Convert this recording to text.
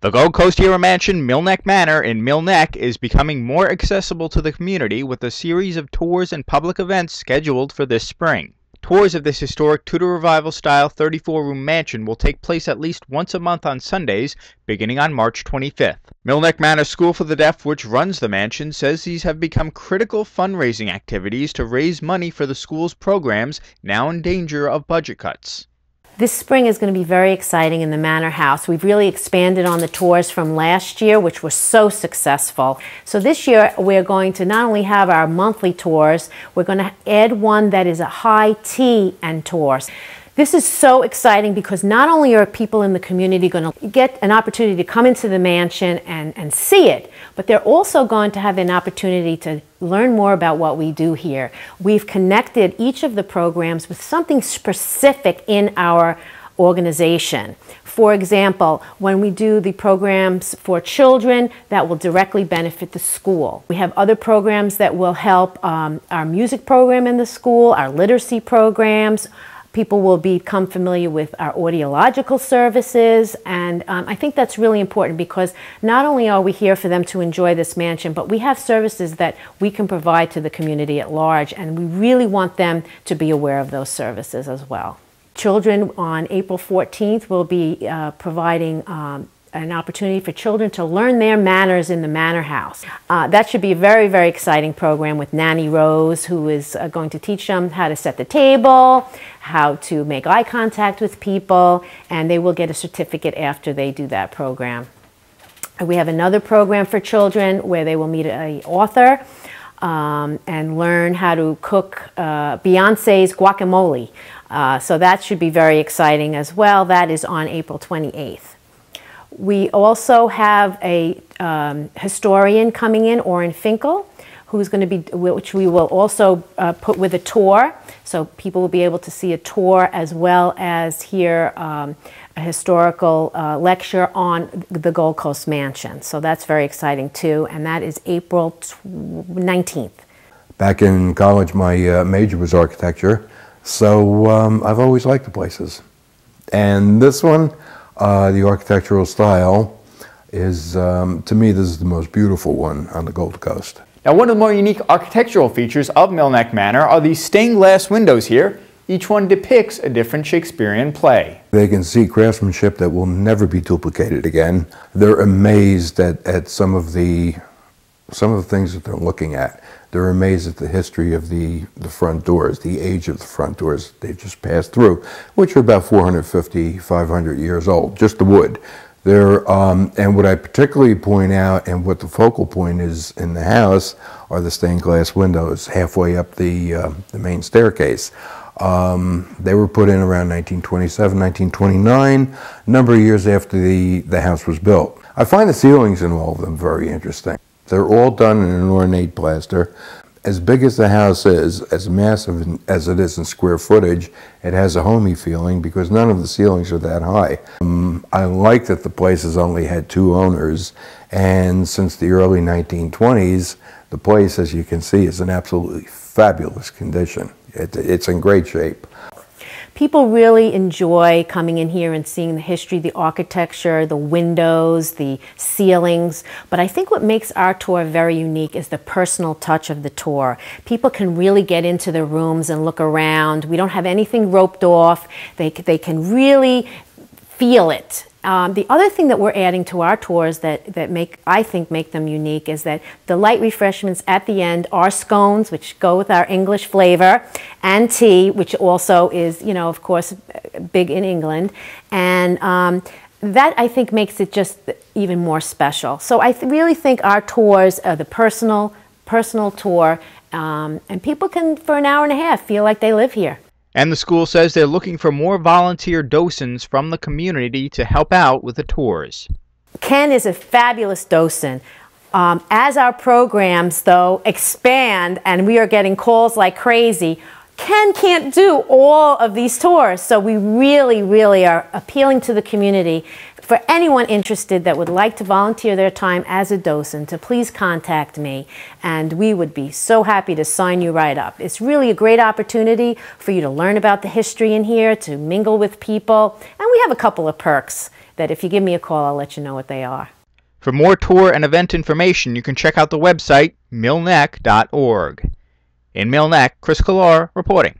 The Gold Coast Hero Mansion, Millneck Manor in Millneck is becoming more accessible to the community with a series of tours and public events scheduled for this spring. Tours of this historic Tudor Revival-style 34-room mansion will take place at least once a month on Sundays, beginning on March 25th. Millneck Manor School for the Deaf, which runs the mansion, says these have become critical fundraising activities to raise money for the school's programs now in danger of budget cuts. This spring is going to be very exciting in the Manor House. We've really expanded on the tours from last year, which were so successful. So this year we're going to not only have our monthly tours, we're going to add one that is a high tea and tours. This is so exciting because not only are people in the community going to get an opportunity to come into the mansion and see it, but they're also going to have an opportunity to learn more about what we do here. We've connected each of the programs with something specific in our organization. For example, when we do the programs for children, that will directly benefit the school. We have other programs that will help our music program in the school, our literacy programs. People will become familiar with our audiological services, and I think that's really important because not only are we here for them to enjoy this mansion, but we have services that we can provide to the community at large, and we really want them to be aware of those services as well. Children on April 14th will be providing an opportunity for children to learn their manners in the Manor House. That should be a very, very exciting program with Nanny Rose, who is going to teach them how to set the table, how to make eye contact with people, and they will get a certificate after they do that program. We have another program for children where they will meet an author and learn how to cook Beyonce's guacamole. So that should be very exciting as well. That is on April 28th. We also have a historian coming in, Orrin Finkel, who's going to be, which we will also put with a tour. So people will be able to see a tour as well as hear a historical lecture on the Gold Coast Mansion. So that's very exciting too, and that is April 19th. Back in college, my major was architecture, so I've always liked the places. And this one, the architectural style is, to me, this is the most beautiful one on the Gold Coast. Now, one of the more unique architectural features of Millneck Manor are these stained glass windows here. Each one depicts a different Shakespearean play. They can see craftsmanship that will never be duplicated again. They're amazed at some of the things that they're looking at. They're amazed at the history of the front doors, the age of the front doors they've just passed through, which are about 450, 500 years old, just the wood. And what I particularly point out, and what the focal point is in the house, are the stained glass windows halfway up the main staircase. They were put in around 1927, 1929, a number of years after the house was built. I find the ceilings in all of them very interesting. They're all done in an ornate plaster. As big as the house is, as massive as it is in square footage, it has a homey feeling because none of the ceilings are that high. I like that the place has only had 2 owners, and since the early 1920s, the place, as you can see, is in absolutely fabulous condition. It's in great shape. People really enjoy coming in here and seeing the history, the architecture, the windows, the ceilings. But I think what makes our tour very unique is the personal touch of the tour. People can really get into the rooms and look around. We don't have anything roped off. They can really feel it. The other thing that we're adding to our tours that I think make them unique is that the light refreshments at the end are scones, which go with our English flavor, and tea, which also is, you know, of course, big in England. And that, I think, makes it just even more special. So I really think our tours are the personal tour, and people can, for an hour and a half, feel like they live here. And the school says they're looking for more volunteer docents from the community to help out with the tours. Ken is a fabulous docent. As our programs, though, expand and we are getting calls like crazy, Ken can't do all of these tours. So we really, really are appealing to the community. For anyone interested that would like to volunteer their time as a docent, to please contact me, and we would be so happy to sign you right up. It's really a great opportunity for you to learn about the history in here, to mingle with people, and we have a couple of perks. that if you give me a call, I'll let you know what they are. For more tour and event information, you can check out the website millneck.org. In Mill Neck, Chris Collora reporting.